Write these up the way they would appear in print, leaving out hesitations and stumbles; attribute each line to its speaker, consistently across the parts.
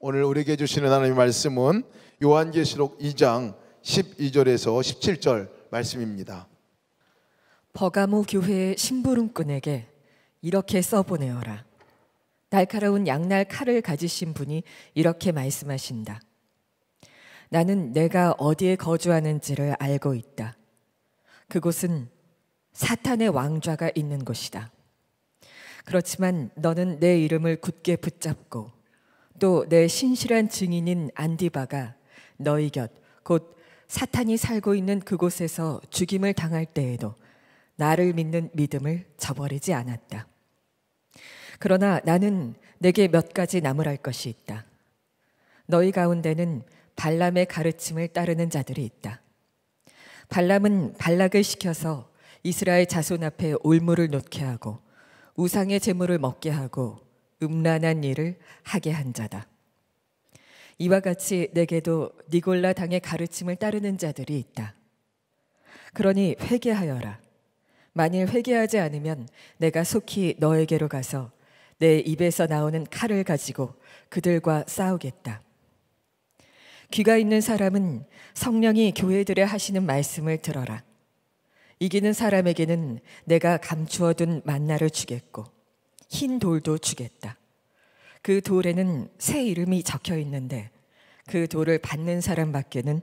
Speaker 1: 오늘 우리에게 주시는 하나님의 말씀은 요한계시록 2장 12절에서 17절 말씀입니다.
Speaker 2: 버가모 교회의 심부름꾼에게 이렇게 써보내어라. 날카로운 양날 칼을 가지신 분이 이렇게 말씀하신다. 나는 내가 어디에 거주하는지를 알고 있다. 그곳은 사탄의 왕좌가 있는 곳이다. 그렇지만 너는 내 이름을 굳게 붙잡고 또 내 신실한 증인인 안디바가 너희 곁 곧 사탄이 살고 있는 그곳에서 죽임을 당할 때에도 나를 믿는 믿음을 저버리지 않았다. 그러나 나는 내게 몇 가지 나무랄 것이 있다. 너희 가운데는 발람의 가르침을 따르는 자들이 있다. 발람은 발락을 시켜서 이스라엘 자손 앞에 올무를 놓게 하고 우상의 제물을 먹게 하고 음란한 일을 하게 한 자다. 이와 같이 내게도 니골라 당의 가르침을 따르는 자들이 있다. 그러니 회개하여라. 만일 회개하지 않으면 내가 속히 너에게로 가서 내 입에서 나오는 칼을 가지고 그들과 싸우겠다. 귀가 있는 사람은 성령이 교회들에 하시는 말씀을 들어라. 이기는 사람에게는 내가 감추어둔 만나를 주겠고 흰 돌도 주겠다. 그 돌에는 새 이름이 적혀 있는데 그 돌을 받는 사람밖에는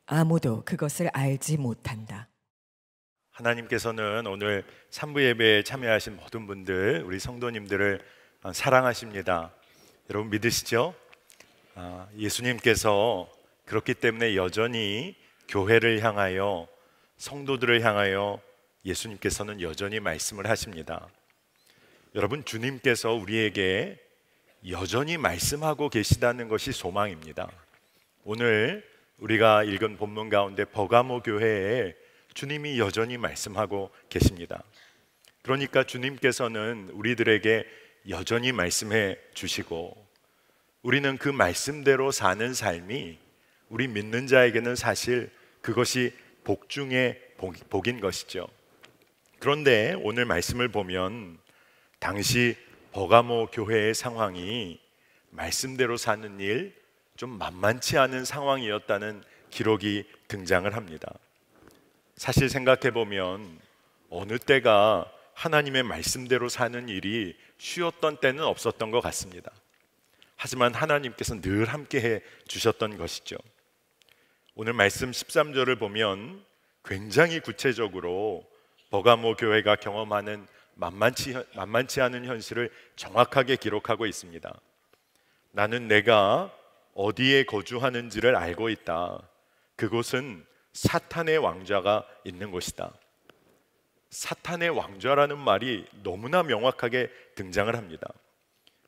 Speaker 2: 아무도 그것을 알지 못한다.
Speaker 3: 하나님께서는 오늘 3부 예배에 참여하신 모든 분들, 우리 성도님들을 사랑하십니다. 여러분 믿으시죠? 예수님께서 그렇기 때문에 여전히 교회를 향하여, 성도들을 향하여 예수님께서는 여전히 말씀을 하십니다. 여러분, 주님께서 우리에게 여전히 말씀하고 계시다는 것이 소망입니다. 오늘 우리가 읽은 본문 가운데 버가모 교회에 주님이 여전히 말씀하고 계십니다. 그러니까 주님께서는 우리들에게 여전히 말씀해 주시고 우리는 그 말씀대로 사는 삶이 우리 믿는 자에게는 사실 그것이 복 중에 복인 것이죠. 그런데 오늘 말씀을 보면 당시 버가모 교회의 상황이 말씀대로 사는 일 좀 만만치 않은 상황이었다는 기록이 등장을 합니다. 사실 생각해 보면 어느 때가 하나님의 말씀대로 사는 일이 쉬웠던 때는 없었던 것 같습니다. 하지만 하나님께서 늘 함께해 주셨던 것이죠. 오늘 말씀 13절을 보면 굉장히 구체적으로 버가모 교회가 경험하는 만만치 않은 현실을 정확하게 기록하고 있습니다. 나는 내가 어디에 거주하는지를 알고 있다. 그곳은 사탄의 왕좌가 있는 곳이다. 사탄의 왕좌라는 말이 너무나 명확하게 등장을 합니다.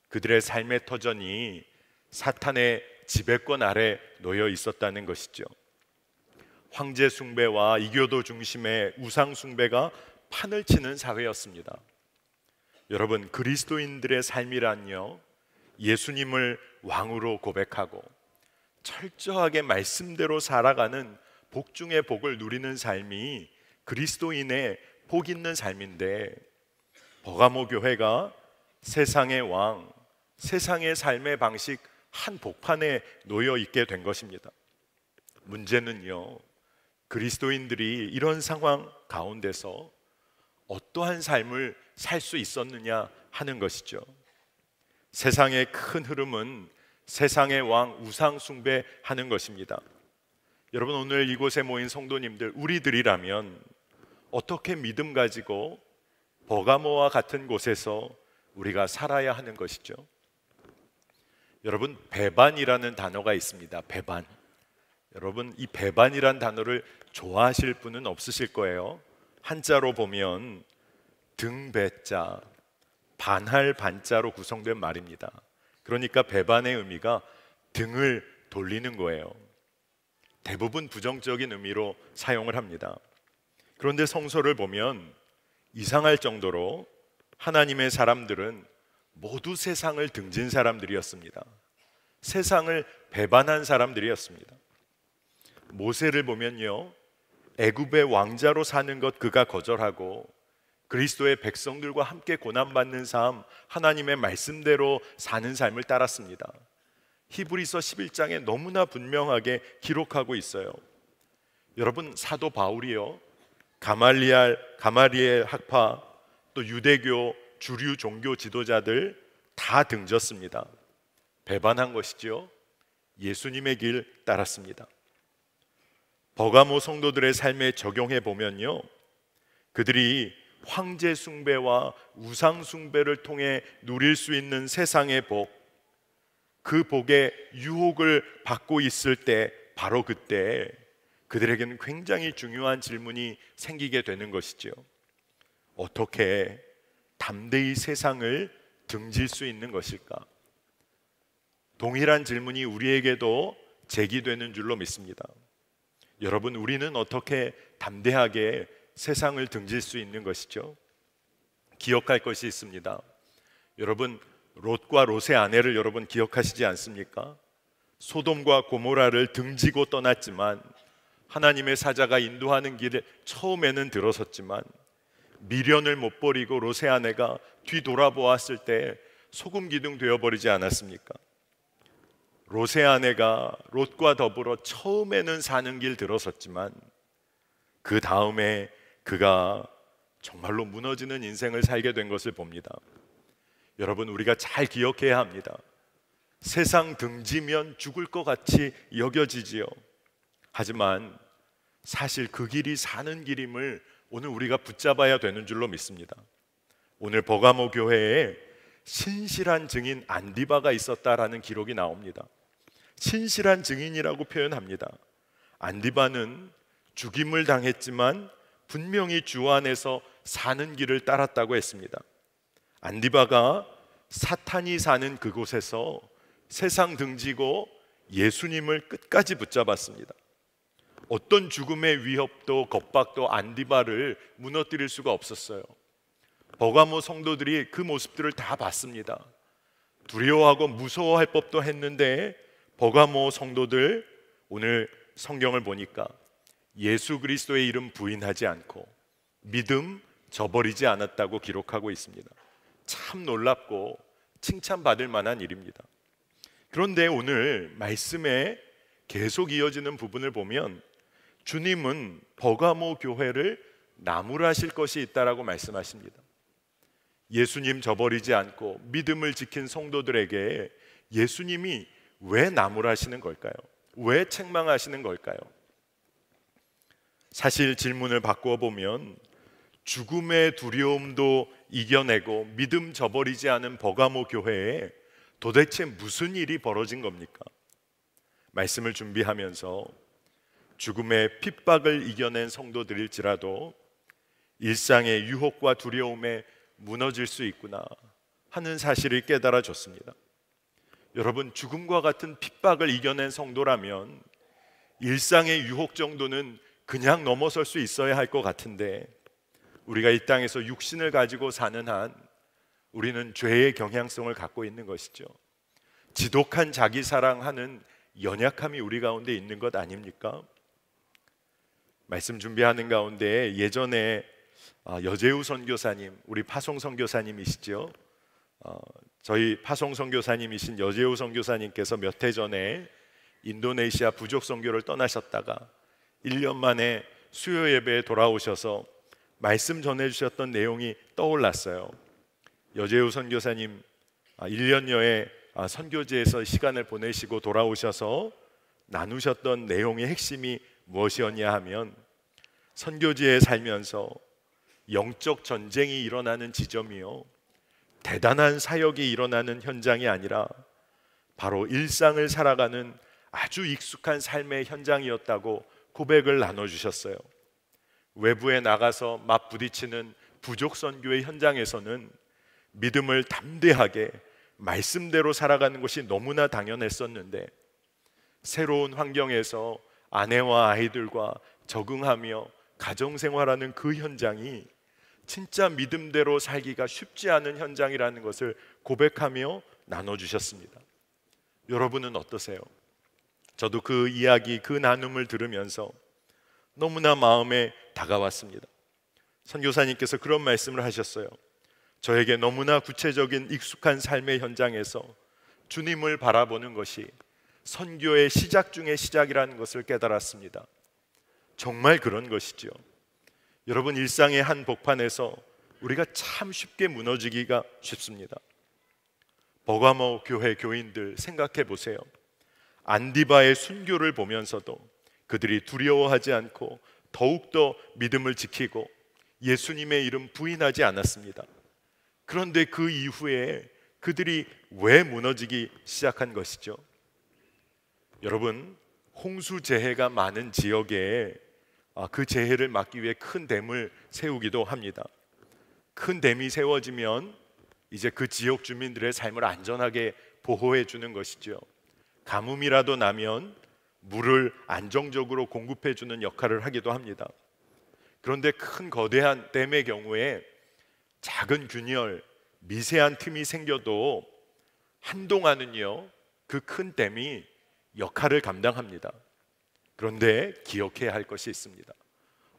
Speaker 3: 그들의 삶의 터전이 사탄의 지배권 아래 놓여 있었다는 것이죠. 황제 숭배와 이교도 중심의 우상 숭배가 판을 치는 사회였습니다. 여러분, 그리스도인들의 삶이란요, 예수님을 왕으로 고백하고 철저하게 말씀대로 살아가는 복 중의 복을 누리는 삶이 그리스도인의 복 있는 삶인데, 버가모 교회가 세상의 왕, 세상의 삶의 방식 한 복판에 놓여 있게 된 것입니다. 문제는요, 그리스도인들이 이런 상황 가운데서 어떠한 삶을 살 수 있었느냐 하는 것이죠. 세상의 큰 흐름은 세상의 왕 우상 숭배하는 것입니다. 여러분, 오늘 이곳에 모인 성도님들, 우리들이라면 어떻게 믿음 가지고 버가모와 같은 곳에서 우리가 살아야 하는 것이죠. 여러분, 배반이라는 단어가 있습니다. 배반. 여러분, 이 배반이란 단어를 좋아하실 분은 없으실 거예요. 한자로 보면 등배자, 반할 반자로 구성된 말입니다. 그러니까 배반의 의미가 등을 돌리는 거예요. 대부분 부정적인 의미로 사용을 합니다. 그런데 성서를 보면 이상할 정도로 하나님의 사람들은 모두 세상을 등진 사람들이었습니다. 세상을 배반한 사람들이었습니다. 모세를 보면요, 애굽의 왕자로 사는 것 그가 거절하고 그리스도의 백성들과 함께 고난받는 삶, 하나님의 말씀대로 사는 삶을 따랐습니다. 히브리서 11장에 너무나 분명하게 기록하고 있어요. 여러분, 사도 바울이요, 가말리엘 학파, 또 유대교 주류 종교 지도자들 다 등졌습니다. 배반한 것이지요. 예수님의 길 따랐습니다. 버가모 성도들의 삶에 적용해 보면요, 그들이 황제 숭배와 우상 숭배를 통해 누릴 수 있는 세상의 복, 그 복의 유혹을 받고 있을 때, 바로 그때 그들에게는 굉장히 중요한 질문이 생기게 되는 것이죠. 어떻게 담대히 세상을 등질 수 있는 것일까? 동일한 질문이 우리에게도 제기되는 줄로 믿습니다. 여러분, 우리는 어떻게 담대하게 세상을 등질 수 있는 것이죠? 기억할 것이 있습니다. 여러분, 롯과 롯의 아내를 여러분 기억하시지 않습니까? 소돔과 고모라를 등지고 떠났지만, 하나님의 사자가 인도하는 길에 처음에는 들어섰지만 미련을 못 버리고 롯의 아내가 뒤돌아보았을 때 소금 기둥 되어버리지 않았습니까? 롯의 아내가 롯과 더불어 처음에는 사는 길 들어섰지만 그 다음에 그가 정말로 무너지는 인생을 살게 된 것을 봅니다. 여러분, 우리가 잘 기억해야 합니다. 세상 등지면 죽을 것 같이 여겨지지요. 하지만 사실 그 길이 사는 길임을 오늘 우리가 붙잡아야 되는 줄로 믿습니다. 오늘 버가모 교회에 신실한 증인 안디바가 있었다라는 기록이 나옵니다. 신실한 증인이라고 표현합니다. 안디바는 죽임을 당했지만 분명히 주 안에서 사는 길을 따랐다고 했습니다. 안디바가 사탄이 사는 그곳에서 세상 등지고 예수님을 끝까지 붙잡았습니다. 어떤 죽음의 위협도 겁박도 안디바를 무너뜨릴 수가 없었어요. 버가모 성도들이 그 모습들을 다 봤습니다. 두려워하고 무서워할 법도 했는데 버가모 성도들, 오늘 성경을 보니까 예수 그리스도의 이름 부인하지 않고 믿음 저버리지 않았다고 기록하고 있습니다. 참 놀랍고 칭찬받을 만한 일입니다. 그런데 오늘 말씀에 계속 이어지는 부분을 보면 주님은 버가모 교회를 나무라실 것이 있다라고 말씀하십니다. 예수님 저버리지 않고 믿음을 지킨 성도들에게 예수님이 왜 나무라시는 걸까요? 왜 책망하시는 걸까요? 사실 질문을 바꾸어 보면 죽음의 두려움도 이겨내고 믿음 저버리지 않은 버가모 교회에 도대체 무슨 일이 벌어진 겁니까? 말씀을 준비하면서 죽음의 핍박을 이겨낸 성도들일지라도 일상의 유혹과 두려움에 무너질 수 있구나 하는 사실을 깨달아줬습니다. 여러분, 죽음과 같은 핍박을 이겨낸 성도라면 일상의 유혹 정도는 그냥 넘어설 수 있어야 할 것 같은데, 우리가 이 땅에서 육신을 가지고 사는 한 우리는 죄의 경향성을 갖고 있는 것이죠. 지독한 자기 사랑하는 연약함이 우리 가운데 있는 것 아닙니까? 말씀 준비하는 가운데 예전에 여재우 선교사님, 우리 파송 선교사님이시죠. 저희 파송 선교사님이신 여재우 선교사님께서 몇 해 전에 인도네시아 부족 선교를 떠나셨다가 1년 만에 수요 예배에 돌아오셔서 말씀 전해주셨던 내용이 떠올랐어요. 여재우 선교사님 1년여의 선교지에서 시간을 보내시고 돌아오셔서 나누셨던 내용의 핵심이 무엇이었냐 하면, 선교지에 살면서 영적 전쟁이 일어나는 지점이요, 대단한 사역이 일어나는 현장이 아니라 바로 일상을 살아가는 아주 익숙한 삶의 현장이었다고 고백을 나눠주셨어요. 외부에 나가서 맞부딪히는 부족 선교의 현장에서는 믿음을 담대하게 말씀대로 살아가는 것이 너무나 당연했었는데, 새로운 환경에서 아내와 아이들과 적응하며 가정생활하는 그 현장이 진짜 믿음대로 살기가 쉽지 않은 현장이라는 것을 고백하며 나눠주셨습니다. 여러분은 어떠세요? 저도 그 이야기, 그 나눔을 들으면서 너무나 마음에 다가왔습니다. 선교사님께서 그런 말씀을 하셨어요. 저에게 너무나 구체적인 익숙한 삶의 현장에서 주님을 바라보는 것이 선교의 시작 중의 시작이라는 것을 깨달았습니다. 정말 그런 것이지요. 여러분, 일상의 한 복판에서 우리가 참 쉽게 무너지기가 쉽습니다. 버가모 교회 교인들 생각해 보세요. 안디바의 순교를 보면서도 그들이 두려워하지 않고 더욱더 믿음을 지키고 예수님의 이름 부인하지 않았습니다. 그런데 그 이후에 그들이 왜 무너지기 시작한 것이죠? 여러분, 홍수 재해가 많은 지역에 그 재해를 막기 위해 큰 댐을 세우기도 합니다. 큰 댐이 세워지면 이제 그 지역 주민들의 삶을 안전하게 보호해 주는 것이죠. 가뭄이라도 나면 물을 안정적으로 공급해 주는 역할을 하기도 합니다. 그런데 큰 거대한 댐의 경우에 작은 균열, 미세한 틈이 생겨도 한동안은요, 그 큰 댐이 역할을 감당합니다. 그런데 기억해야 할 것이 있습니다.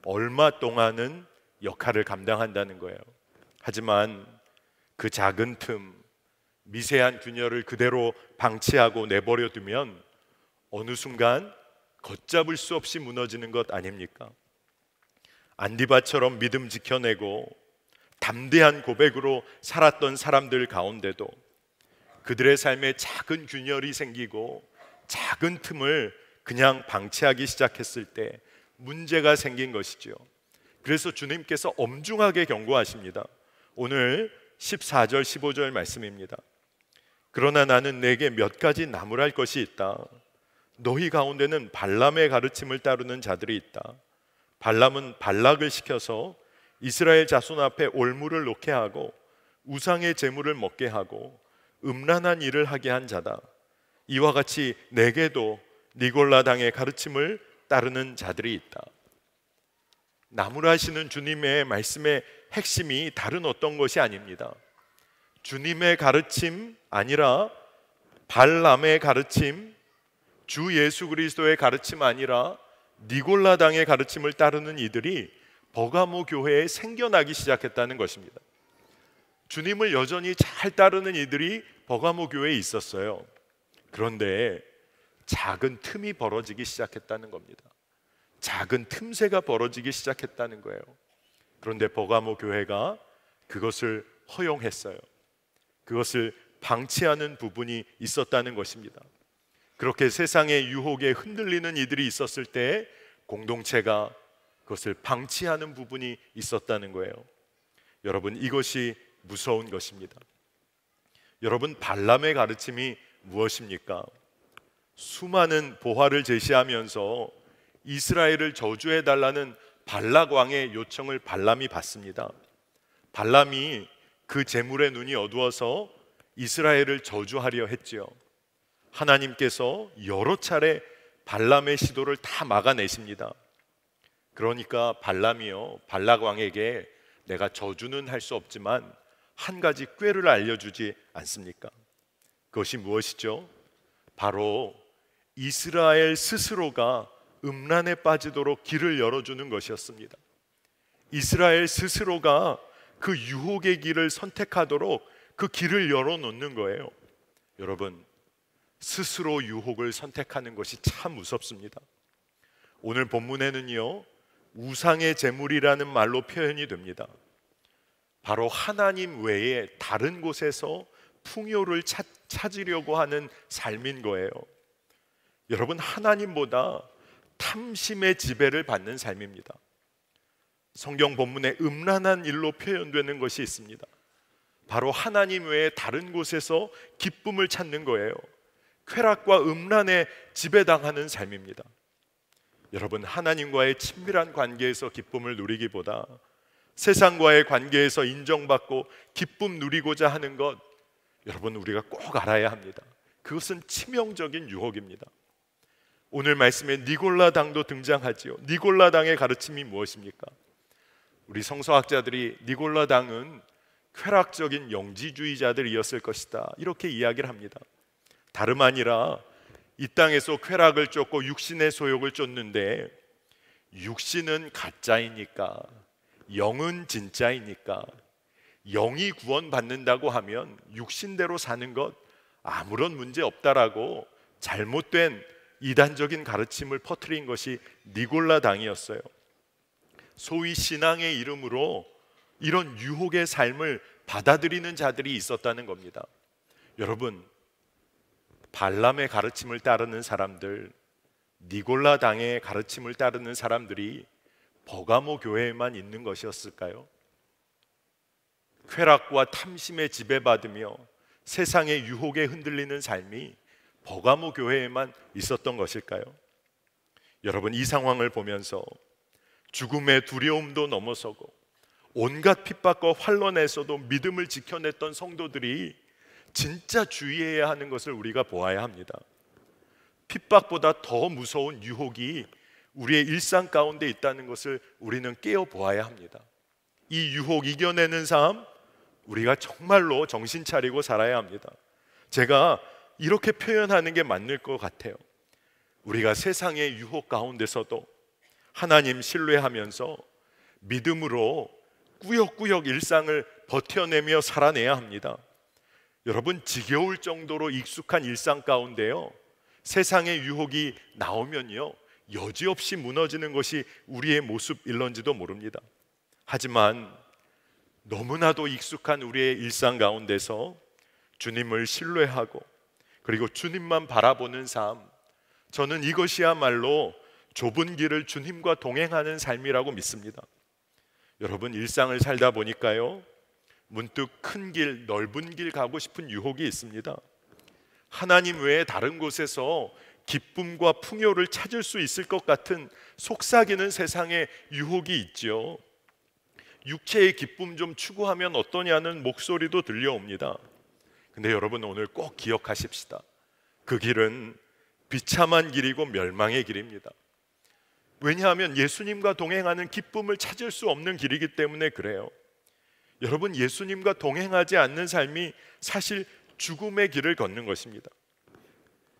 Speaker 3: 얼마 동안은 역할을 감당한다는 거예요. 하지만 그 작은 틈, 미세한 균열을 그대로 방치하고 내버려 두면 어느 순간 걷잡을 수 없이 무너지는 것 아닙니까? 안디바처럼 믿음 지켜내고 담대한 고백으로 살았던 사람들 가운데도 그들의 삶에 작은 균열이 생기고 작은 틈을 그냥 방치하기 시작했을 때 문제가 생긴 것이지요. 그래서 주님께서 엄중하게 경고하십니다. 오늘 14절 15절 말씀입니다. 그러나 나는 내게 몇 가지 나무랄 것이 있다. 너희 가운데는 발람의 가르침을 따르는 자들이 있다. 발람은 발락을 시켜서 이스라엘 자손 앞에 올무를 놓게 하고 우상의 제물을 먹게 하고 음란한 일을 하게 한 자다. 이와 같이 내게도 니골라 당의 가르침을 따르는 자들이 있다. 나무라시는 주님의 말씀의 핵심이 다른 어떤 것이 아닙니다. 주님의 가르침 아니라 발람의 가르침, 주 예수 그리스도의 가르침 아니라 니골라 당의 가르침을 따르는 이들이 버가모 교회에 생겨나기 시작했다는 것입니다. 주님을 여전히 잘 따르는 이들이 버가모 교회에 있었어요. 그런데 작은 틈이 벌어지기 시작했다는 겁니다. 작은 틈새가 벌어지기 시작했다는 거예요. 그런데 버가모 교회가 그것을 허용했어요. 그것을 방치하는 부분이 있었다는 것입니다. 그렇게 세상의 유혹에 흔들리는 이들이 있었을 때 공동체가 그것을 방치하는 부분이 있었다는 거예요. 여러분, 이것이 무서운 것입니다. 여러분, 발람의 가르침이 무엇입니까? 수많은 보화를 제시하면서 이스라엘을 저주해 달라는 발락 왕의 요청을 발람이 받습니다. 발람이 그 재물의 눈이 어두워서 이스라엘을 저주하려 했지요. 하나님께서 여러 차례 발람의 시도를 다 막아내십니다. 그러니까 발람이요, 발락 왕에게 내가 저주는 할 수 없지만 한 가지 꾀를 알려주지 않습니까? 그것이 무엇이죠? 바로 이스라엘 스스로가 음란에 빠지도록 길을 열어주는 것이었습니다. 이스라엘 스스로가 그 유혹의 길을 선택하도록 그 길을 열어놓는 거예요. 여러분, 스스로 유혹을 선택하는 것이 참 무섭습니다. 오늘 본문에는요, 우상의 제물이라는 말로 표현이 됩니다. 바로 하나님 외에 다른 곳에서 풍요를 찾으려고 하는 삶인 거예요. 여러분, 하나님보다 탐심의 지배를 받는 삶입니다. 성경 본문에 음란한 일로 표현되는 것이 있습니다. 바로 하나님 외에 다른 곳에서 기쁨을 찾는 거예요. 쾌락과 음란에 지배당하는 삶입니다. 여러분, 하나님과의 친밀한 관계에서 기쁨을 누리기보다 세상과의 관계에서 인정받고 기쁨 누리고자 하는 것, 여러분, 우리가 꼭 알아야 합니다. 그것은 치명적인 유혹입니다. 오늘 말씀에 니골라 당도 등장하지요. 니골라 당의 가르침이 무엇입니까? 우리 성서학자들이 니골라 당은 쾌락적인 영지주의자들이었을 것이다, 이렇게 이야기를 합니다. 다름 아니라 이 땅에서 쾌락을 쫓고 육신의 소욕을 쫓는데, 육신은 가짜이니까, 영은 진짜이니까, 영이 구원받는다고 하면 육신대로 사는 것 아무런 문제 없다라고 잘못된 이단적인 가르침을 퍼뜨린 것이 니골라 당이었어요. 소위 신앙의 이름으로 이런 유혹의 삶을 받아들이는 자들이 있었다는 겁니다. 여러분, 발람의 가르침을 따르는 사람들, 니골라 당의 가르침을 따르는 사람들이 버가모 교회에만 있는 것이었을까요? 쾌락과 탐심에 지배받으며 세상의 유혹에 흔들리는 삶이 버가모 교회에만 있었던 것일까요? 여러분, 이 상황을 보면서 죽음의 두려움도 넘어서고 온갖 핍박과 환난에서도 믿음을 지켜냈던 성도들이 진짜 주의해야 하는 것을 우리가 보아야 합니다. 핍박보다 더 무서운 유혹이 우리의 일상 가운데 있다는 것을 우리는 깨어 보아야 합니다. 이 유혹 이겨내는 삶, 우리가 정말로 정신 차리고 살아야 합니다. 제가 이렇게 표현하는 게 맞을 것 같아요. 우리가 세상의 유혹 가운데서도 하나님 신뢰하면서 믿음으로 꾸역꾸역 일상을 버텨내며 살아내야 합니다. 여러분, 지겨울 정도로 익숙한 일상 가운데요, 세상의 유혹이 나오면요, 여지없이 무너지는 것이 우리의 모습일런지도 모릅니다. 하지만 너무나도 익숙한 우리의 일상 가운데서 주님을 신뢰하고 그리고 주님만 바라보는 삶, 저는 이것이야말로 좁은 길을 주님과 동행하는 삶이라고 믿습니다. 여러분, 일상을 살다 보니까요, 문득 큰 길, 넓은 길 가고 싶은 유혹이 있습니다. 하나님 외에 다른 곳에서 기쁨과 풍요를 찾을 수 있을 것 같은 속삭이는 세상의 유혹이 있죠. 육체의 기쁨 좀 추구하면 어떠냐는 목소리도 들려옵니다. 근데 여러분, 오늘 꼭 기억하십시다. 그 길은 비참한 길이고 멸망의 길입니다. 왜냐하면 예수님과 동행하는 기쁨을 찾을 수 없는 길이기 때문에 그래요. 여러분, 예수님과 동행하지 않는 삶이 사실 죽음의 길을 걷는 것입니다.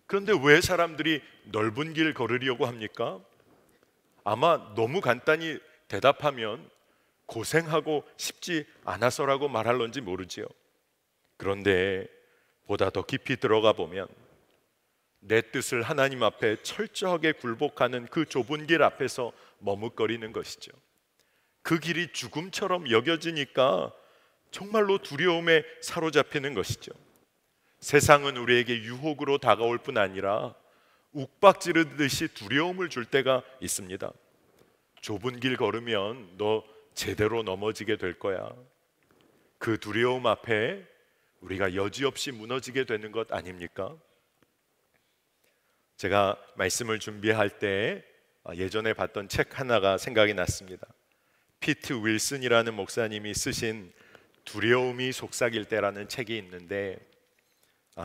Speaker 3: 그런데 왜 사람들이 넓은 길 걸으려고 합니까? 아마 너무 간단히 대답하면 고생하고 싶지 않아서라고 말할런지 모르지요. 그런데 보다 더 깊이 들어가 보면 내 뜻을 하나님 앞에 철저하게 굴복하는 그 좁은 길 앞에서 머뭇거리는 것이죠. 그 길이 죽음처럼 여겨지니까 정말로 두려움에 사로잡히는 것이죠. 세상은 우리에게 유혹으로 다가올 뿐 아니라 욱박지르듯이 두려움을 줄 때가 있습니다. 좁은 길 걸으면 너 제대로 넘어지게 될 거야. 그 두려움 앞에 우리가 여지없이 무너지게 되는 것 아닙니까? 제가 말씀을 준비할 때 예전에 봤던 책 하나가 생각이 났습니다. 피트 윌슨이라는 목사님이 쓰신 두려움이 속삭일 때라는 책이 있는데,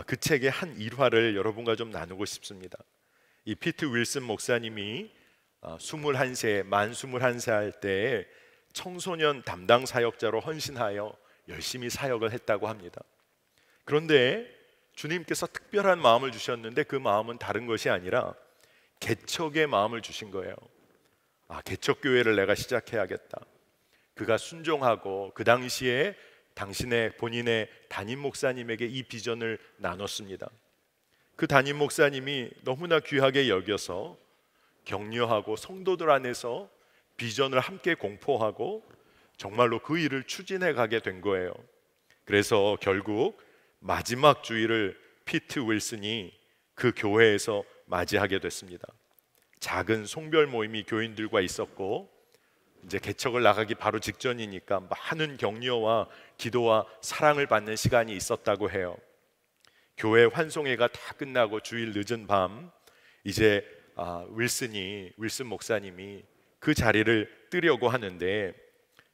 Speaker 3: 그 책의 한 일화를 여러분과 좀 나누고 싶습니다. 이 피트 윌슨 목사님이 21세, 만 21살 때에 청소년 담당 사역자로 헌신하여 열심히 사역을 했다고 합니다. 그런데 주님께서 특별한 마음을 주셨는데 그 마음은 다른 것이 아니라 개척의 마음을 주신 거예요. 개척교회를 내가 시작해야겠다. 그가 순종하고 그 당시에 본인의 담임 목사님에게 이 비전을 나눴습니다. 그 담임 목사님이 너무나 귀하게 여겨서 격려하고 성도들 안에서 비전을 함께 공포하고 정말로 그 일을 추진해 가게 된 거예요. 그래서 결국 마지막 주일을 피트 윌슨이 그 교회에서 맞이하게 됐습니다. 작은 송별 모임이 교인들과 있었고, 이제 개척을 나가기 바로 직전이니까 많은 윌슨와 기도와 사랑을 받는 시간이 있었다고 해요. 교회 환송회가 다 끝나고 주일 늦은 밤, 이제 윌슨 목사님이 그 자리를 뜨려고 하는데,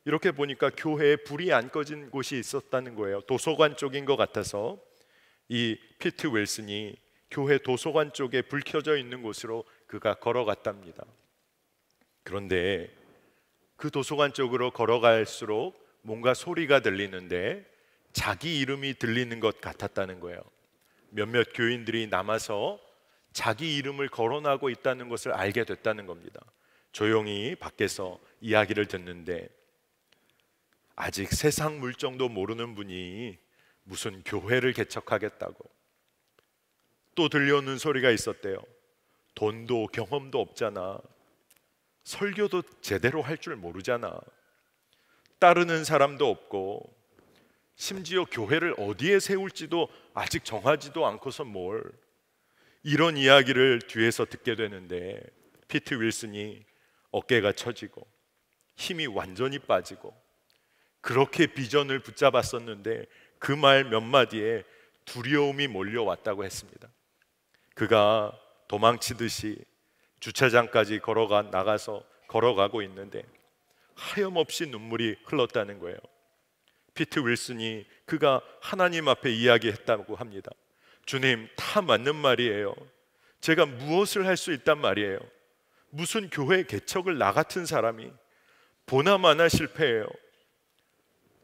Speaker 3: 이렇게 보니까 교회에 불이 안 꺼진 곳이 있었다는 거예요. 도서관 쪽인 것 같아서 이 피트 윌슨이 교회 도서관 쪽에 불 켜져 있는 곳으로 그가 걸어갔답니다. 그런데 그 도서관 쪽으로 걸어갈수록 뭔가 소리가 들리는데 자기 이름이 들리는 것 같았다는 거예요. 몇몇 교인들이 남아서 자기 이름을 거론하고 있다는 것을 알게 됐다는 겁니다. 조용히 밖에서 이야기를 듣는데, 아직 세상 물정도 모르는 분이 무슨 교회를 개척하겠다고, 또 들려오는 소리가 있었대요. 돈도 경험도 없잖아. 설교도 제대로 할 줄 모르잖아. 따르는 사람도 없고 심지어 교회를 어디에 세울지도 아직 정하지도 않고서 뭘. 이런 이야기를 뒤에서 듣게 되는데 피트 윌슨이 어깨가 처지고 힘이 완전히 빠지고 그렇게 비전을 붙잡았었는데 그 말 몇 마디에 두려움이 몰려왔다고 했습니다. 그가 도망치듯이 주차장까지 나가서 걸어가고 있는데 하염없이 눈물이 흘렀다는 거예요. 피트 윌슨이 그가 하나님 앞에 이야기했다고 합니다. 주님, 다 맞는 말이에요. 제가 무엇을 할 수 있단 말이에요. 무슨 교회 개척을 나 같은 사람이 보나마나 실패해요.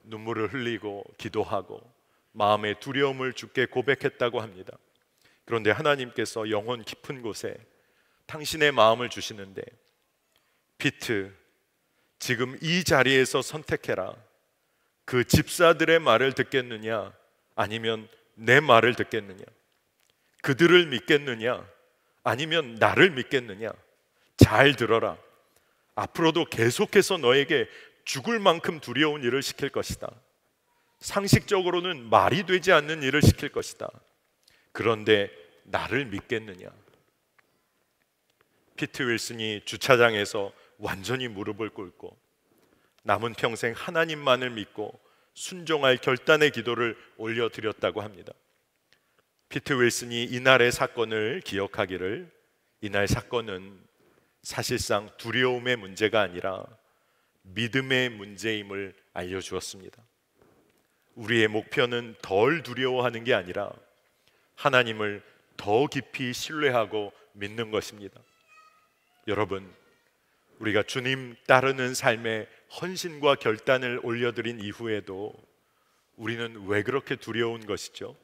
Speaker 3: 눈물을 흘리고 기도하고 마음의 두려움을 주께 고백했다고 합니다. 그런데 하나님께서 영혼 깊은 곳에 당신의 마음을 주시는데, 피트, 지금 이 자리에서 선택해라. 그 집사들의 말을 듣겠느냐, 아니면 내 말을 듣겠느냐? 그들을 믿겠느냐, 아니면 나를 믿겠느냐? 잘 들어라. 앞으로도 계속해서 너에게 죽을 만큼 두려운 일을 시킬 것이다. 상식적으로는 말이 되지 않는 일을 시킬 것이다. 그런데 나를 믿겠느냐? 피트 윌슨이 주차장에서 완전히 무릎을 꿇고 남은 평생 하나님만을 믿고 순종할 결단의 기도를 올려드렸다고 합니다. 피트 윌슨이 이날의 사건을 기억하기를, 이날 사건은 사실상 두려움의 문제가 아니라 믿음의 문제임을 알려주었습니다. 우리의 목표는 덜 두려워하는 게 아니라 하나님을 더 깊이 신뢰하고 믿는 것입니다. 여러분, 우리가 주님 따르는 삶에 헌신과 결단을 올려드린 이후에도 우리는 왜 그렇게 두려운 것이죠?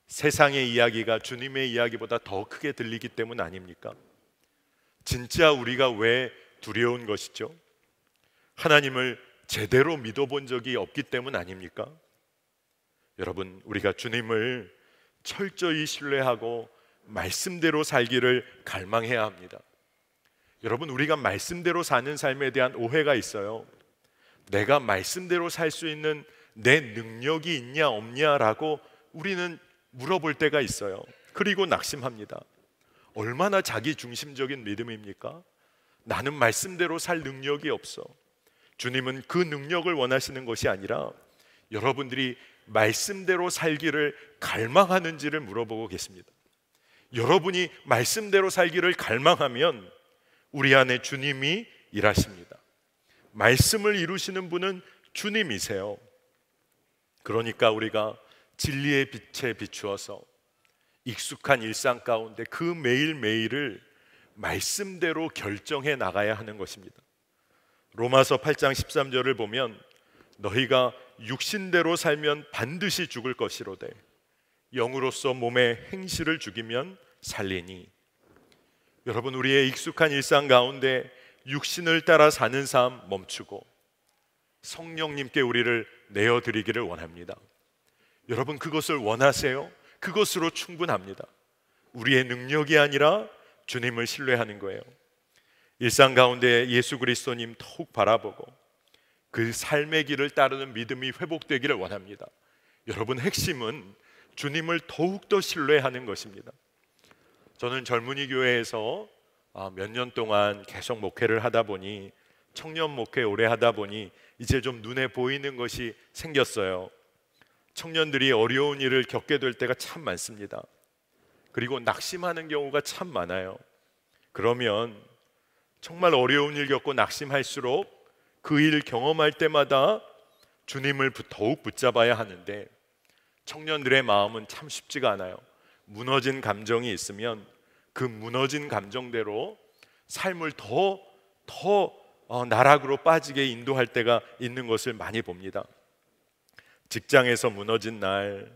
Speaker 3: 세상의 이야기가 주님의 이야기보다 더 크게 들리기 때문 아닙니까? 진짜 우리가 왜 두려운 것이죠? 하나님을 제대로 믿어본 적이 없기 때문 아닙니까? 여러분, 우리가 주님을 철저히 신뢰하고 말씀대로 살기를 갈망해야 합니다. 여러분, 우리가 말씀대로 사는 삶에 대한 오해가 있어요. 내가 말씀대로 살 수 있는 내 능력이 있냐 없냐라고 우리는 물어볼 때가 있어요. 그리고 낙심합니다. 얼마나 자기중심적인 믿음입니까? 나는 말씀대로 살 능력이 없어. 주님은 그 능력을 원하시는 것이 아니라 여러분들이 말씀대로 살기를 갈망하는지를 물어보고 계십니다. 여러분이 말씀대로 살기를 갈망하면 우리 안에 주님이 일하십니다. 말씀을 이루시는 분은 주님이세요. 그러니까 우리가 진리의 빛에 비추어서 익숙한 일상 가운데 그 매일매일을 말씀대로 결정해 나가야 하는 것입니다. 로마서 8장 13절을 보면 너희가 육신대로 살면 반드시 죽을 것이로되 영으로서 몸의 행실을 죽이면 살리니. 여러분, 우리의 익숙한 일상 가운데 육신을 따라 사는 삶 멈추고 성령님께 우리를 내어드리기를 원합니다. 여러분, 그것을 원하세요? 그것으로 충분합니다. 우리의 능력이 아니라 주님을 신뢰하는 거예요. 일상 가운데 예수 그리스도님 더욱 바라보고 그 삶의 길을 따르는 믿음이 회복되기를 원합니다. 여러분, 핵심은 주님을 더욱더 신뢰하는 것입니다. 저는 젊은이 교회에서 몇 년 동안 계속 목회를 하다 보니, 청년 목회 오래 하다 보니 이제 좀 눈에 보이는 것이 생겼어요. 청년들이 어려운 일을 겪게 될 때가 참 많습니다. 그리고 낙심하는 경우가 참 많아요. 그러면 정말 어려운 일 겪고 낙심할수록 그 일 경험할 때마다 주님을 더욱 붙잡아야 하는데 청년들의 마음은 참 쉽지가 않아요. 무너진 감정이 있으면 그 무너진 감정대로 삶을 더 나락으로 빠지게 인도할 때가 있는 것을 많이 봅니다. 직장에서 무너진 날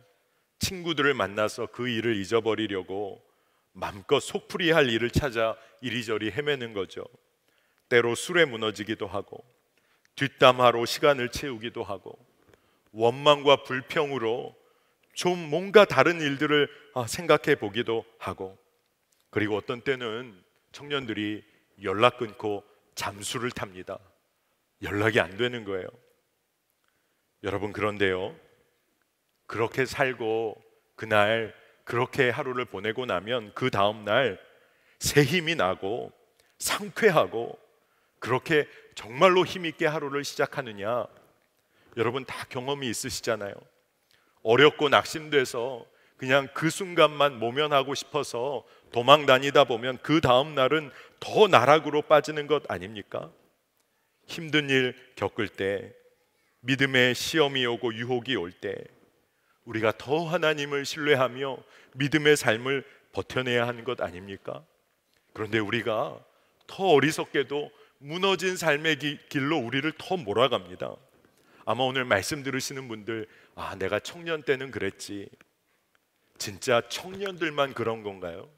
Speaker 3: 친구들을 만나서 그 일을 잊어버리려고 마음껏 속풀이할 일을 찾아 이리저리 헤매는 거죠. 때로 술에 무너지기도 하고 뒷담화로 시간을 채우기도 하고 원망과 불평으로 좀 뭔가 다른 일들을 생각해 보기도 하고, 그리고 어떤 때는 청년들이 연락 끊고 잠수를 탑니다. 연락이 안 되는 거예요. 여러분, 그런데요, 그렇게 살고 그날 그렇게 하루를 보내고 나면 그 다음 날 새 힘이 나고 상쾌하고 그렇게 정말로 힘있게 하루를 시작하느냐, 여러분 다 경험이 있으시잖아요. 어렵고 낙심돼서 그냥 그 순간만 모면하고 싶어서 도망 다니다 보면 그 다음 날은 더 나락으로 빠지는 것 아닙니까? 힘든 일 겪을 때, 믿음의 시험이 오고 유혹이 올 때 우리가 더 하나님을 신뢰하며 믿음의 삶을 버텨내야 하는 것 아닙니까? 그런데 우리가 더 어리석게도 무너진 삶의 길로 우리를 더 몰아갑니다. 아마 오늘 말씀 들으시는 분들, 내가 청년 때는 그랬지. 진짜 청년들만 그런 건가요?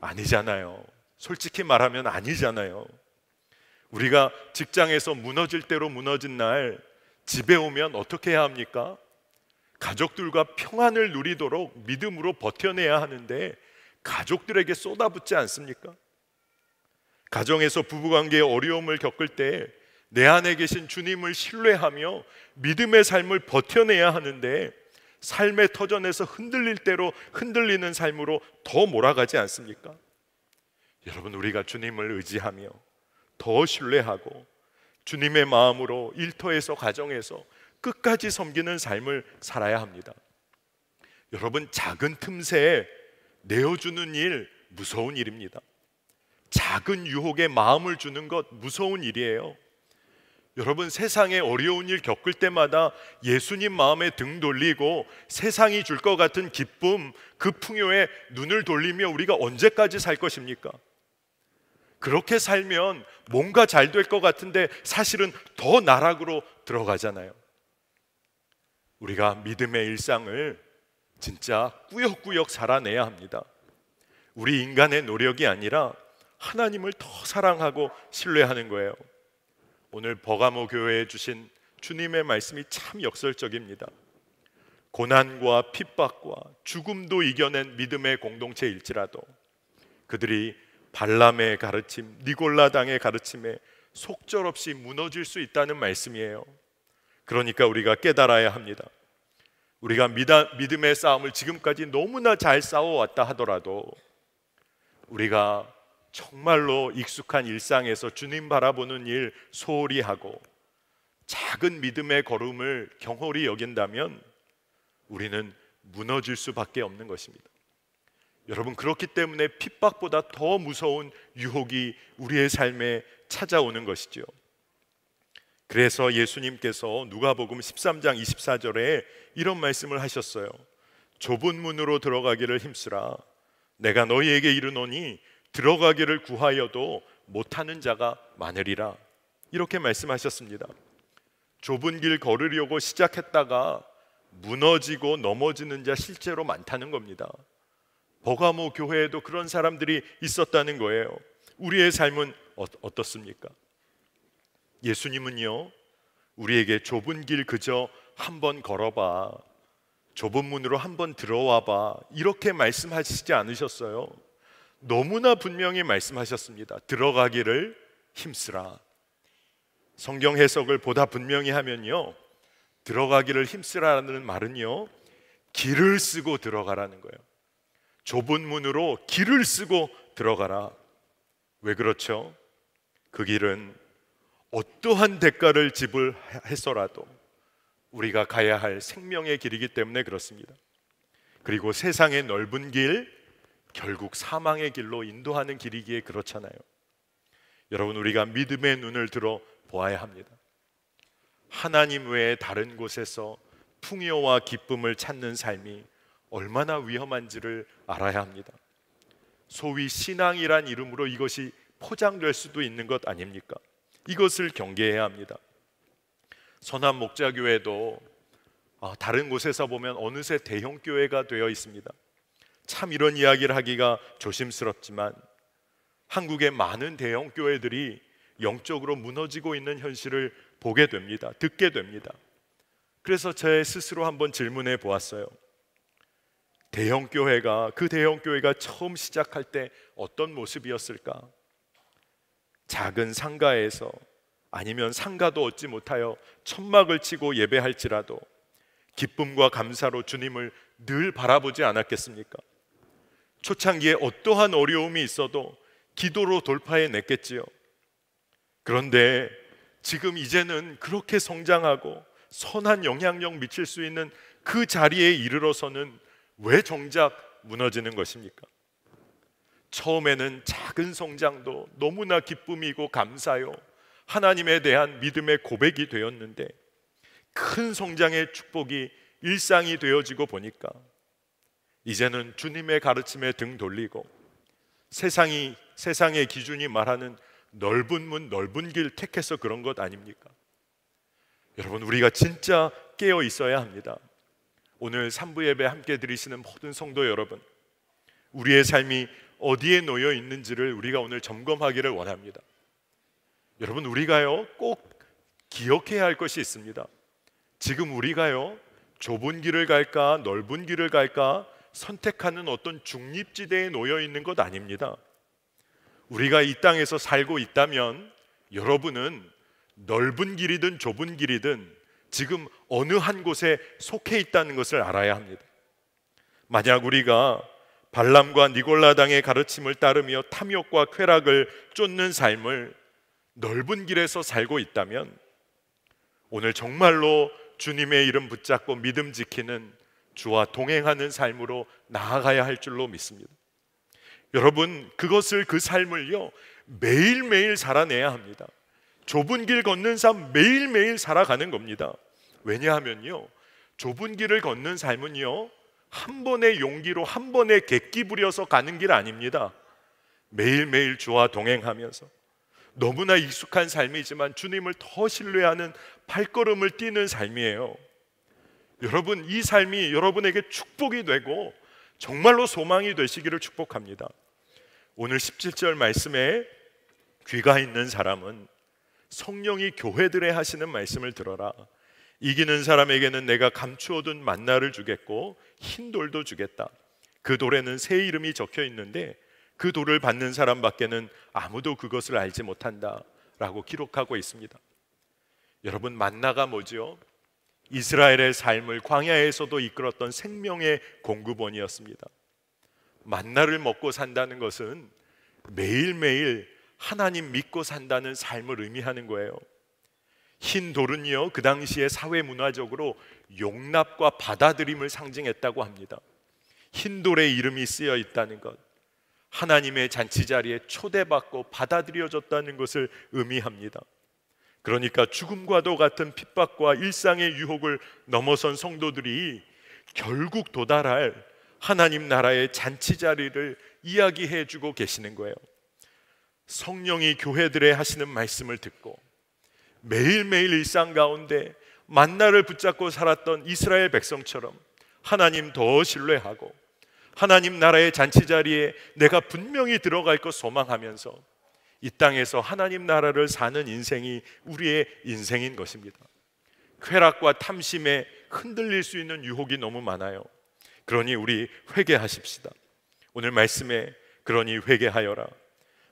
Speaker 3: 아니잖아요. 솔직히 말하면 아니잖아요. 우리가 직장에서 무너질 대로 무너진 날 집에 오면 어떻게 해야 합니까? 가족들과 평안을 누리도록 믿음으로 버텨내야 하는데 가족들에게 쏟아붓지 않습니까? 가정에서 부부관계의 어려움을 겪을 때 내 안에 계신 주님을 신뢰하며 믿음의 삶을 버텨내야 하는데 삶의 터전에서 흔들릴 대로 흔들리는 삶으로 더 몰아가지 않습니까? 여러분, 우리가 주님을 의지하며 더 신뢰하고 주님의 마음으로 일터에서 가정에서 끝까지 섬기는 삶을 살아야 합니다. 여러분, 작은 틈새에 내어주는 일 무서운 일입니다. 작은 유혹에 마음을 주는 것 무서운 일이에요. 여러분, 세상에 어려운 일 겪을 때마다 예수님 마음에 등 돌리고 세상이 줄 것 같은 기쁨, 그 풍요에 눈을 돌리며 우리가 언제까지 살 것입니까? 그렇게 살면 뭔가 잘 될 것 같은데 사실은 더 나락으로 들어가잖아요. 우리가 믿음의 일상을 진짜 꾸역꾸역 살아내야 합니다. 우리 인간의 노력이 아니라 하나님을 더 사랑하고 신뢰하는 거예요. 오늘 버가모 교회에 주신 주님의 말씀이 참 역설적입니다. 고난과 핍박과 죽음도 이겨낸 믿음의 공동체일지라도 그들이 발람의 가르침, 니골라당의 가르침에 속절없이 무너질 수 있다는 말씀이에요. 그러니까 우리가 깨달아야 합니다. 우리가 믿음의 싸움을 지금까지 너무나 잘 싸워왔다 하더라도 우리가 정말로 익숙한 일상에서 주님 바라보는 일 소홀히 하고 작은 믿음의 걸음을 경홀히 여긴다면 우리는 무너질 수밖에 없는 것입니다. 여러분, 그렇기 때문에 핍박보다 더 무서운 유혹이 우리의 삶에 찾아오는 것이죠. 그래서 예수님께서 누가복음 13장 24절에 이런 말씀을 하셨어요. 좁은 문으로 들어가기를 힘쓰라. 내가 너희에게 이르노니 들어가기를 구하여도 못하는 자가 많으리라. 이렇게 말씀하셨습니다. 좁은 길 걸으려고 시작했다가 무너지고 넘어지는 자 실제로 많다는 겁니다. 버가모 교회에도 그런 사람들이 있었다는 거예요. 우리의 삶은 어떻습니까? 예수님은요, 우리에게 좁은 길 그저 한번 걸어봐, 좁은 문으로 한번 들어와봐, 이렇게 말씀하시지 않으셨어요. 너무나 분명히 말씀하셨습니다. 들어가기를 힘쓰라. 성경 해석을 보다 분명히 하면요, 들어가기를 힘쓰라는 말은요, 길을 쓰고 들어가라는 거예요. 좁은 문으로 길을 쓰고 들어가라. 왜 그렇죠? 그 길은 어떠한 대가를 지불해서라도 우리가 가야 할 생명의 길이기 때문에 그렇습니다. 그리고 세상의 넓은 길, 결국 사망의 길로 인도하는 길이기에 그렇잖아요. 여러분, 우리가 믿음의 눈을 들어 보아야 합니다. 하나님 외에 다른 곳에서 풍요와 기쁨을 찾는 삶이 얼마나 위험한지를 알아야 합니다. 소위 신앙이란 이름으로 이것이 포장될 수도 있는 것 아닙니까? 이것을 경계해야 합니다. 선한 목자교회도 다른 곳에서 보면 어느새 대형교회가 되어 있습니다. 참 이런 이야기를 하기가 조심스럽지만 한국의 많은 대형교회들이 영적으로 무너지고 있는 현실을 보게 됩니다. 듣게 됩니다. 그래서 제 스스로 한번 질문해 보았어요. 대형 교회가, 그 대형 교회가 처음 시작할 때 어떤 모습이었을까? 작은 상가에서, 아니면 상가도 얻지 못하여 천막을 치고 예배할지라도 기쁨과 감사로 주님을 늘 바라보지 않았겠습니까? 초창기에 어떠한 어려움이 있어도 기도로 돌파해 냈겠지요. 그런데 지금 이제는 그렇게 성장하고 선한 영향력 미칠 수 있는 그 자리에 이르러서는 왜 정작 무너지는 것입니까? 처음에는 작은 성장도 너무나 기쁨이고 감사요, 하나님에 대한 믿음의 고백이 되었는데 큰 성장의 축복이 일상이 되어지고 보니까 이제는 주님의 가르침에 등 돌리고 세상의 기준이 말하는 넓은 문, 넓은 길 택해서 그런 것 아닙니까? 여러분, 우리가 진짜 깨어 있어야 합니다. 오늘 3부 예배 함께 드리시는 모든 성도 여러분, 우리의 삶이 어디에 놓여 있는지를 우리가 오늘 점검하기를 원합니다. 여러분, 우리가요 꼭 기억해야 할 것이 있습니다. 지금 우리가요 좁은 길을 갈까 넓은 길을 갈까 선택하는 어떤 중립지대에 놓여 있는 것 아닙니다. 우리가 이 땅에서 살고 있다면 여러분은 넓은 길이든 좁은 길이든 지금 어느 한 곳에 속해 있다는 것을 알아야 합니다. 만약 우리가 발람과 니골라당의 가르침을 따르며 탐욕과 쾌락을 쫓는 삶을 넓은 길에서 살고 있다면 오늘 정말로 주님의 이름 붙잡고 믿음 지키는 주와 동행하는 삶으로 나아가야 할 줄로 믿습니다. 여러분, 그 삶을요 매일매일 살아내야 합니다. 좁은 길 걷는 삶 매일매일 살아가는 겁니다. 왜냐하면요, 좁은 길을 걷는 삶은요 한 번의 용기로 한 번에 객기 부려서 가는 길 아닙니다. 매일매일 주와 동행하면서 너무나 익숙한 삶이지만 주님을 더 신뢰하는 발걸음을 뛰는 삶이에요. 여러분, 이 삶이 여러분에게 축복이 되고 정말로 소망이 되시기를 축복합니다. 오늘 17절 말씀에 귀가 있는 사람은 성령이 교회들에 하시는 말씀을 들어라. 이기는 사람에게는 내가 감추어둔 만나를 주겠고 흰 돌도 주겠다. 그 돌에는 새 이름이 적혀 있는데 그 돌을 받는 사람밖에는 아무도 그것을 알지 못한다 라고 기록하고 있습니다. 여러분, 만나가 뭐죠? 이스라엘의 삶을 광야에서도 이끌었던 생명의 공급원이었습니다. 만나를 먹고 산다는 것은 매일매일 하나님 믿고 산다는 삶을 의미하는 거예요. 흰 돌은요, 그 당시에 사회 문화적으로 용납과 받아들임을 상징했다고 합니다. 흰 돌에 이름이 쓰여 있다는 것, 하나님의 잔치 자리에 초대받고 받아들여졌다는 것을 의미합니다. 그러니까 죽음과도 같은 핍박과 일상의 유혹을 넘어선 성도들이 결국 도달할 하나님 나라의 잔치 자리를 이야기해 주고 계시는 거예요. 성령이 교회들에 하시는 말씀을 듣고 매일매일 일상 가운데 만나를 붙잡고 살았던 이스라엘 백성처럼 하나님 더 신뢰하고 하나님 나라의 잔치 자리에 내가 분명히 들어갈 것 소망하면서 이 땅에서 하나님 나라를 사는 인생이 우리의 인생인 것입니다. 쾌락과 탐심에 흔들릴 수 있는 유혹이 너무 많아요. 그러니 우리 회개하십시다. 오늘 말씀에 그러니 회개하여라.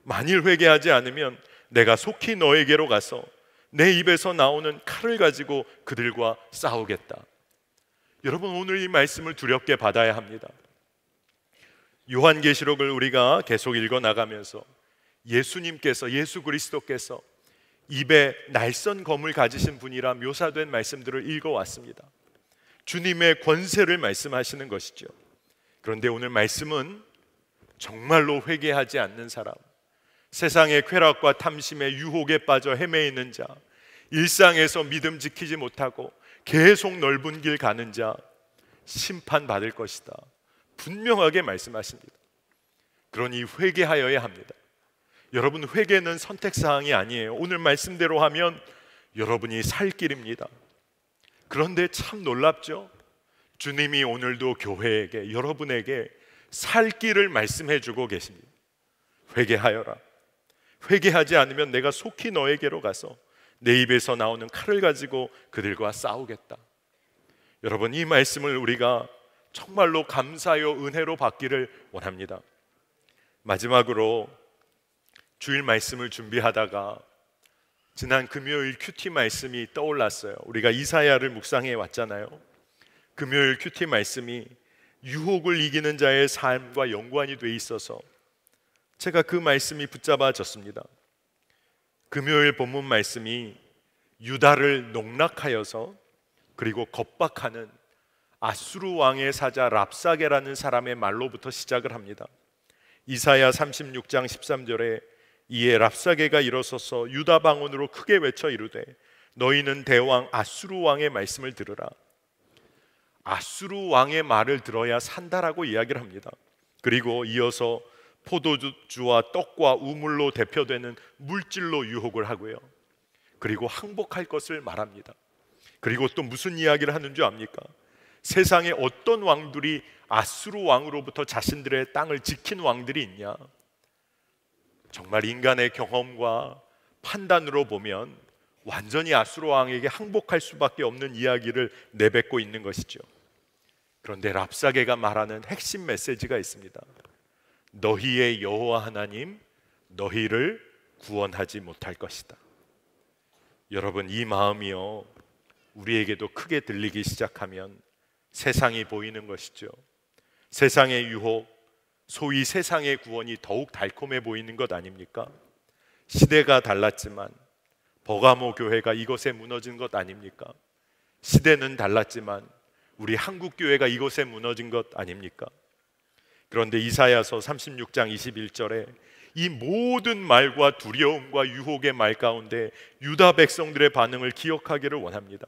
Speaker 3: 만일 회개하지 않으면 내가 속히 너에게로 가서 내 입에서 나오는 칼을 가지고 그들과 싸우겠다. 여러분, 오늘 이 말씀을 두렵게 받아야 합니다. 요한계시록을 우리가 계속 읽어나가면서 예수님께서, 예수 그리스도께서 입에 날선 검을 가지신 분이라 묘사된 말씀들을 읽어왔습니다. 주님의 권세를 말씀하시는 것이죠. 그런데 오늘 말씀은 정말로 회개하지 않는 사람, 세상의 쾌락과 탐심의 유혹에 빠져 헤매이는 자, 일상에서 믿음 지키지 못하고 계속 넓은 길 가는 자, 심판받을 것이다. 분명하게 말씀하십니다. 그러니 회개하여야 합니다. 여러분, 회개는 선택사항이 아니에요. 오늘 말씀대로 하면 여러분이 살 길입니다. 그런데 참 놀랍죠? 주님이 오늘도 교회에게, 여러분에게 살 길을 말씀해 주고 계십니다. 회개하여라. 회개하지 않으면 내가 속히 너에게로 가서 내 입에서 나오는 칼을 가지고 그들과 싸우겠다. 여러분, 이 말씀을 우리가 정말로 감사요 은혜로 받기를 원합니다. 마지막으로 주일 말씀을 준비하다가 지난 금요일 큐티 말씀이 떠올랐어요. 우리가 이사야를 묵상해 왔잖아요. 금요일 큐티 말씀이 유혹을 이기는 자의 삶과 연관이 돼 있어서 제가 그 말씀이 붙잡아졌습니다. 금요일 본문 말씀이 유다를 농락하여서 그리고 겁박하는 아수르 왕의 사자 랍사게라는 사람의 말로부터 시작을 합니다. 이사야 36장 13절에 이에 랍사게가 일어서서 유다 방언으로 크게 외쳐 이르되 너희는 대왕 아수르 왕의 말씀을 들으라. 아수르 왕의 말을 들어야 산다라고 이야기를 합니다. 그리고 이어서 포도주와 떡과 우물로 대표되는 물질로 유혹을 하고요. 그리고 항복할 것을 말합니다. 그리고 또 무슨 이야기를 하는 줄 압니까? 세상에 어떤 왕들이 아수르 왕으로부터 자신들의 땅을 지킨 왕들이 있냐? 정말 인간의 경험과 판단으로 보면 완전히 아수르 왕에게 항복할 수밖에 없는 이야기를 내뱉고 있는 것이죠. 그런데 랍사게가 말하는 핵심 메시지가 있습니다. 너희의 여호와 하나님, 너희를 구원하지 못할 것이다. 여러분, 이 마음이요, 우리에게도 크게 들리기 시작하면 세상이 보이는 것이죠. 세상의 유혹, 소위 세상의 구원이 더욱 달콤해 보이는 것 아닙니까? 시대가 달랐지만 버가모 교회가 이것에 무너진 것 아닙니까? 시대는 달랐지만 우리 한국 교회가 이것에 무너진 것 아닙니까? 그런데 이사야서 36장 21절에 이 모든 말과 두려움과 유혹의 말 가운데 유다 백성들의 반응을 기억하기를 원합니다.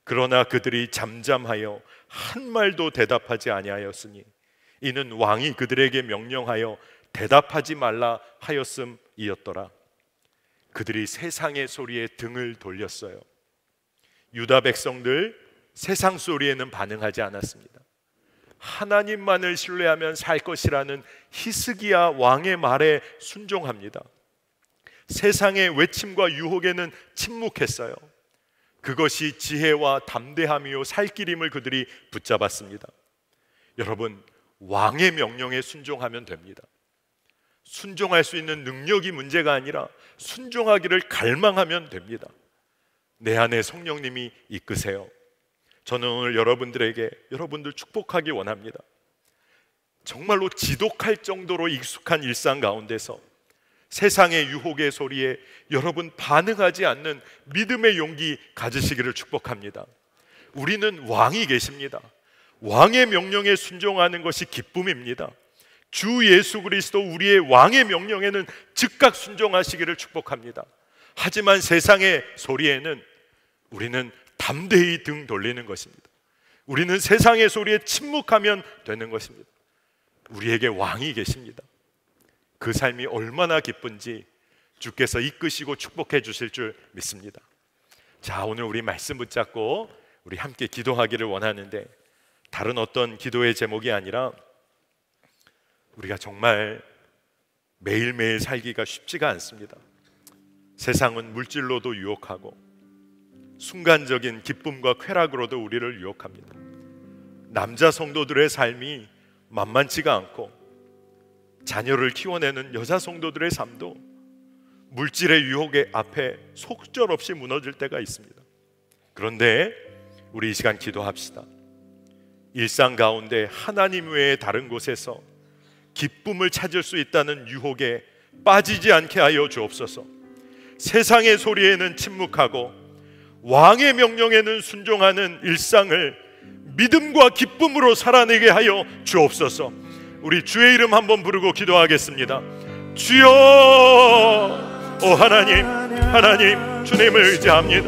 Speaker 3: 그러나 그들이 잠잠하여 한 말도 대답하지 아니하였으니 이는 왕이 그들에게 명령하여 대답하지 말라 하였음이었더라. 그들이 세상의 소리에 등을 돌렸어요. 유다 백성들 세상 소리에는 반응하지 않았습니다. 하나님만을 신뢰하면 살 것이라는 히스기야 왕의 말에 순종합니다. 세상의 외침과 유혹에는 침묵했어요. 그것이 지혜와 담대함이요 살 길임을 그들이 붙잡았습니다. 여러분, 왕의 명령에 순종하면 됩니다. 순종할 수 있는 능력이 문제가 아니라 순종하기를 갈망하면 됩니다. 내 안에 성령님이 이끄세요. 저는 오늘 여러분들 축복하기 원합니다. 정말로 지독할 정도로 익숙한 일상 가운데서 세상의 유혹의 소리에 여러분 반응하지 않는 믿음의 용기 가지시기를 축복합니다. 우리는 왕이 계십니다. 왕의 명령에 순종하는 것이 기쁨입니다. 주 예수 그리스도 우리의 왕의 명령에는 즉각 순종하시기를 축복합니다. 하지만 세상의 소리에는 우리는 담대히 등 돌리는 것입니다. 우리는 세상의 소리에 침묵하면 되는 것입니다. 우리에게 왕이 계십니다. 그 삶이 얼마나 기쁜지 주께서 이끄시고 축복해 주실 줄 믿습니다. 자, 오늘 우리 말씀 붙잡고 우리 함께 기도하기를 원하는데, 다른 어떤 기도의 제목이 아니라 우리가 정말 매일매일 살기가 쉽지가 않습니다. 세상은 물질로도 유혹하고 순간적인 기쁨과 쾌락으로도 우리를 유혹합니다. 남자 성도들의 삶이 만만치가 않고 자녀를 키워내는 여자 성도들의 삶도 물질의 유혹의 앞에 속절없이 무너질 때가 있습니다. 그런데 우리 이 시간 기도합시다. 일상 가운데 하나님 외에 다른 곳에서 기쁨을 찾을 수 있다는 유혹에 빠지지 않게 하여 주옵소서. 세상의 소리에는 침묵하고 왕의 명령에는 순종하는 일상을 믿음과 기쁨으로 살아내게 하여 주옵소서. 우리 주의 이름 한번 부르고 기도하겠습니다. 주여, 오 하나님, 하나님 주님을 의지합니다.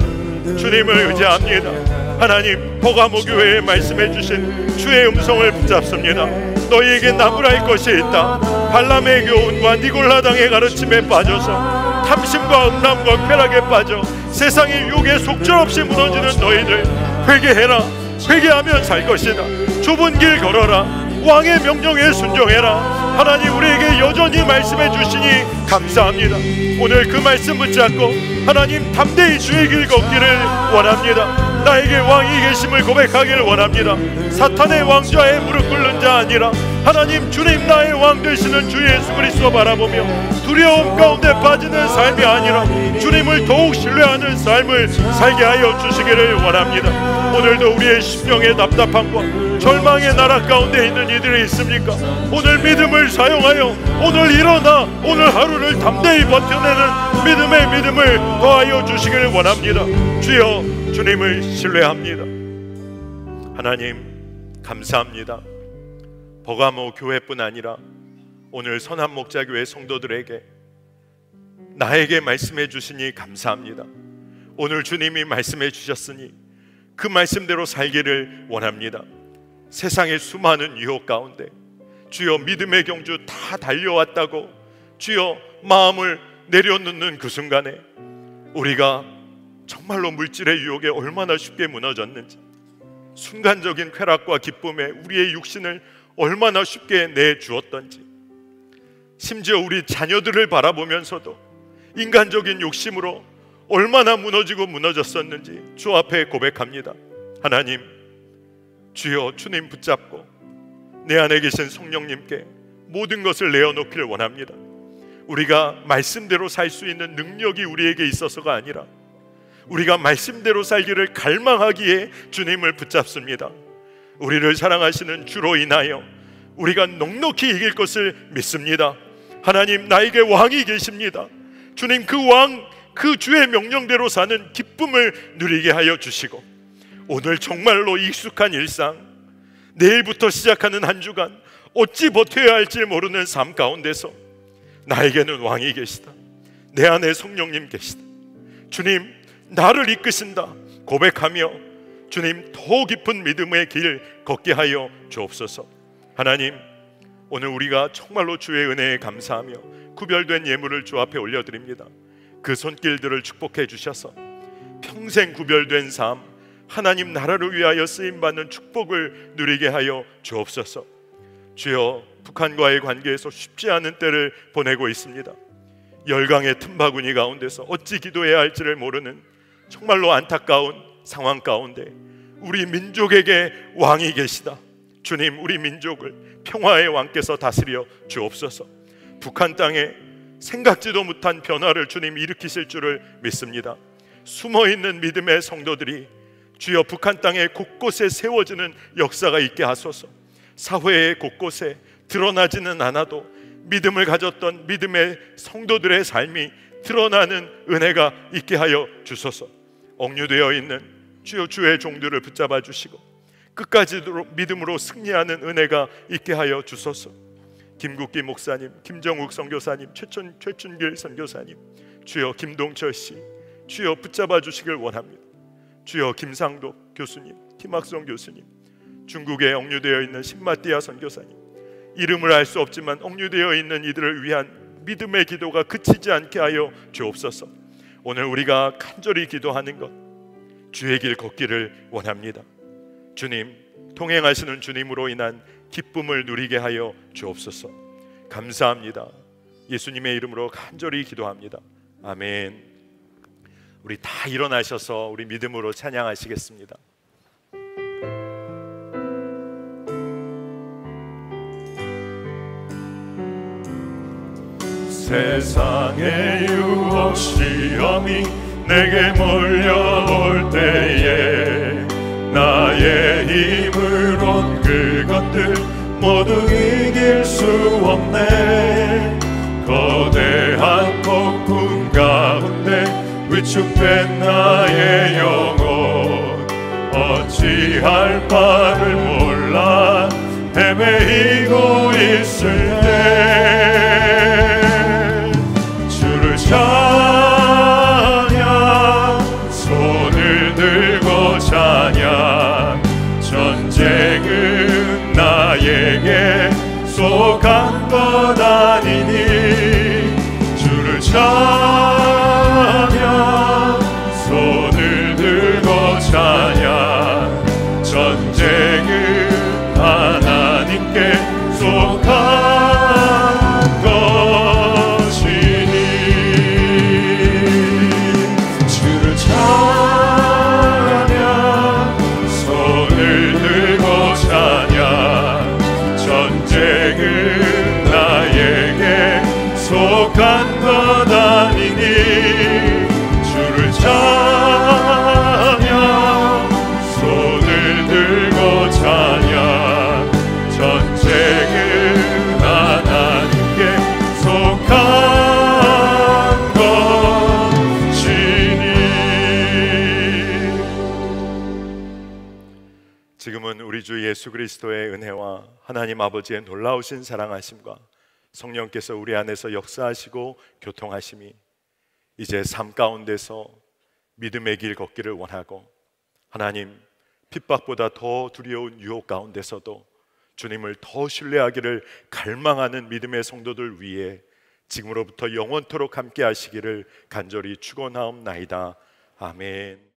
Speaker 3: 주님을 의지합니다. 하나님, 버가모 교회에 말씀해 주신 주의 음성을 붙잡습니다. 너희에게 나무랄 것이 있다. 발람의 교훈과 니골라당의 가르침에 빠져서 탐심과 음란과 쾌락에 빠져 세상의 유혹에 속절없이 무너지는 너희들, 회개해라. 회개하면 살 것이다. 좁은 길 걸어라. 왕의 명령에 순종해라. 하나님, 우리에게 여전히 말씀해 주시니 감사합니다. 오늘 그 말씀 붙잡고 하나님 담대히 주의 길 걷기를 원합니다. 나에게 왕이 계심을 고백하기를 원합니다. 사탄의 왕좌에 무릎 꿇는 자 아니라 하나님 주님 나의 왕 되시는 주 예수 그리스도 바라보며 두려움 가운데 빠지는 삶이 아니라 주님을 더욱 신뢰하는 삶을 살게 하여 주시기를 원합니다. 오늘도 우리의 심령의 답답함과 절망의 나락 가운데 있는 이들이 있습니까? 오늘 믿음을 사용하여 오늘 일어나 오늘 하루를 담대히 버텨내는 믿음을 더하여 주시기를 원합니다. 주여, 주님을 신뢰합니다. 하나님 감사합니다. 버가모 교회뿐 아니라 오늘 선한목자교회 성도들에게 나에게 말씀해 주시니 감사합니다. 오늘 주님이 말씀해 주셨으니 그 말씀대로 살기를 원합니다. 세상의 수많은 유혹 가운데 주여 믿음의 경주 다 달려왔다고 주여 마음을 내려놓는 그 순간에 우리가 정말로 물질의 유혹에 얼마나 쉽게 무너졌는지, 순간적인 쾌락과 기쁨에 우리의 육신을 얼마나 쉽게 내주었던지, 심지어 우리 자녀들을 바라보면서도 인간적인 욕심으로 얼마나 무너졌었는지 주 앞에 고백합니다. 하나님, 주여 주님 붙잡고 내 안에 계신 성령님께 모든 것을 내어놓기를 원합니다. 우리가 말씀대로 살 수 있는 능력이 우리에게 있어서가 아니라 우리가 말씀대로 살기를 갈망하기에 주님을 붙잡습니다. 우리를 사랑하시는 주로 인하여 우리가 넉넉히 이길 것을 믿습니다. 하나님, 나에게 왕이 계십니다. 주님, 그 왕, 그 주의 명령대로 사는 기쁨을 누리게 하여 주시고 오늘 정말로 익숙한 일상, 내일부터 시작하는 한 주간 어찌 버텨야 할지 모르는 삶 가운데서 나에게는 왕이 계시다, 내 안에 성령님 계시다, 주님 나를 이끄신다 고백하며 주님 더 깊은 믿음의 길 걷게 하여 주옵소서. 하나님, 오늘 우리가 정말로 주의 은혜에 감사하며 구별된 예물을 주 앞에 올려드립니다. 그 손길들을 축복해 주셔서 평생 구별된 삶, 하나님 나라를 위하여 쓰임받는 축복을 누리게 하여 주옵소서. 주여, 북한과의 관계에서 쉽지 않은 때를 보내고 있습니다. 열강의 틈바구니 가운데서 어찌 기도해야 할지를 모르는 정말로 안타까운 상황 가운데 우리 민족에게 왕이 계시다. 주님, 우리 민족을 평화의 왕께서 다스려 주옵소서. 북한 땅에 생각지도 못한 변화를 주님 일으키실 줄을 믿습니다. 숨어있는 믿음의 성도들이 주여 북한 땅에 곳곳에 세워지는 역사가 있게 하소서. 사회의 곳곳에 드러나지는 않아도 믿음을 가졌던 믿음의 성도들의 삶이 드러나는 은혜가 있게 하여 주소서. 억류되어 있는 주여 주의 종들을 붙잡아 주시고 끝까지 믿음으로 승리하는 은혜가 있게 하여 주소서. 김국기 목사님, 김정욱 선교사님, 최춘길 선교사님, 주여 김동철 씨, 주여 붙잡아 주시길 원합니다. 주여 김상독 교수님, 김학성 교수님, 중국에 억류되어 있는 신마띠아 선교사님, 이름을 알 수 없지만 억류되어 있는 이들을 위한 믿음의 기도가 그치지 않게 하여 주옵소서. 오늘 우리가 간절히 기도하는 것, 주의 길 걷기를 원합니다. 주님, 통행하시는 주님으로 인한 기쁨을 누리게 하여 주옵소서. 감사합니다. 예수님의 이름으로 간절히 기도합니다. 아멘. 우리 다 일어나셔서 우리 믿음으로 찬양하시겠습니다. 세상의 유혹 시험이 내게 몰려올 때에 나의 힘으론 그것들 모두 이길 수 없네. 거대한 폭풍 가운데 위축된 나의 영혼 어찌할 바를 몰라 헤매이고 있을 때 주를 찬양, 손을 들고 찬양. 전쟁은 나에게 속한 것 아니니 주를 찬양, 손을 들고 찬양. 전쟁은 하나님께 속한 것이니 주를 찬양, 전쟁은 나에게 속한 것 아니니 주를 찬양 손을 들고 찬양 전쟁은 하나님께 속한 것이니. 지금은 우리 주 예수 그리스도의 은혜와 하나님 아버지의 놀라우신 사랑하심과 성령께서 우리 안에서 역사하시고 교통하심이 이제 삶 가운데서 믿음의 길 걷기를 원하고 하나님 핍박보다 더 두려운 유혹 가운데서도 주님을 더 신뢰하기를 갈망하는 믿음의 성도들 위해 지금으로부터 영원토록 함께 하시기를 간절히 축원하옵나이다. 아멘.